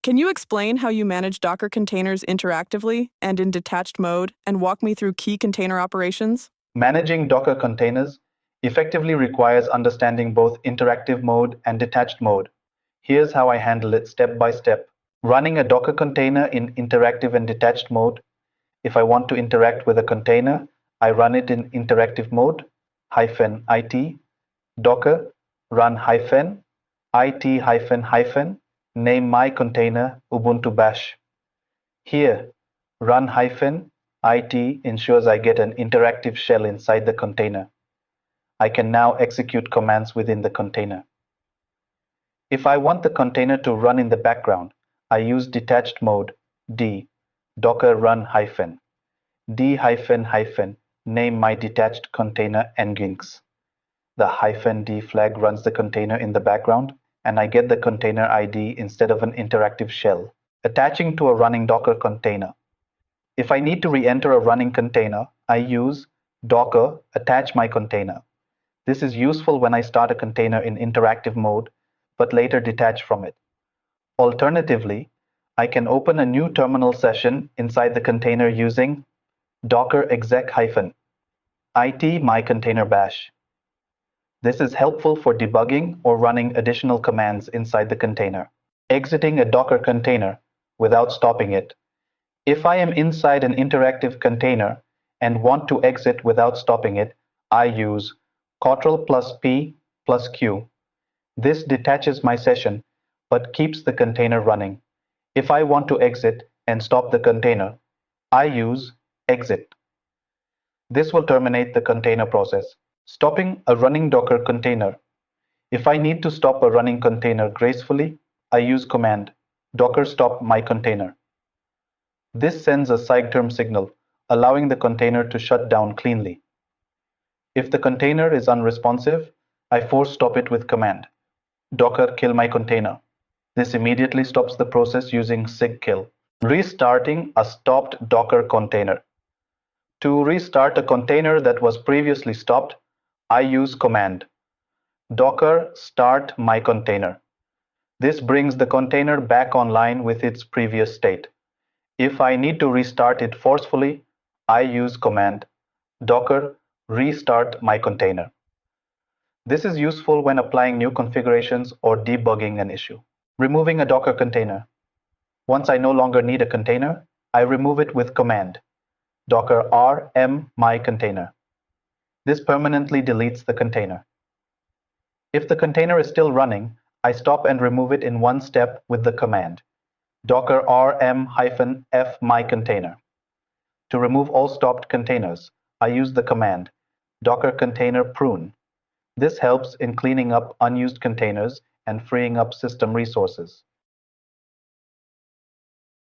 Can you explain how you manage Docker containers interactively and in detached mode and walk me through key container operations? Managing Docker containers effectively requires understanding both interactive mode and detached mode. Here's how I handle it step by step. Running a Docker container in interactive and detached mode. If I want to interact with a container, I run it in interactive mode, -it, Docker, run -it, name my container Ubuntu Bash. Here, run -it ensures I get an interactive shell inside the container. I can now execute commands within the container. If I want the container to run in the background, I use detached mode, D, Docker run -d name my detached container nginx. The -d flag runs the container in the background, and I get the container ID instead of an interactive shell. Attaching to a running Docker container. If I need to re-enter a running container, I use Docker attach my container. This is useful when I start a container in interactive mode, but later detach from it. Alternatively, I can open a new terminal session inside the container using docker exec -it my container bash. This is helpful for debugging or running additional commands inside the container. Exiting a Docker container without stopping it. If I am inside an interactive container and want to exit without stopping it, I use Ctrl+P+Q. This detaches my session but keeps the container running. If I want to exit and stop the container, I use exit. This will terminate the container process. Stopping a running Docker container. If I need to stop a running container gracefully, I use command docker stop my container. This sends a SIG-term signal, allowing the container to shut down cleanly. If the container is unresponsive, I force stop it with command docker kill my container. This immediately stops the process using sig-kill. Restarting a stopped Docker container. To restart a container that was previously stopped, I use command docker start my container. This brings the container back online with its previous state. If I need to restart it forcefully, I use command docker restart my container. This is useful when applying new configurations or debugging an issue. Removing a Docker container. Once I no longer need a container, I remove it with command docker rm my container. This permanently deletes the container. If the container is still running, I stop and remove it in one step with the command docker rm-f my container. To remove all stopped containers, I use the command docker container prune. This helps in cleaning up unused containers and freeing up system resources.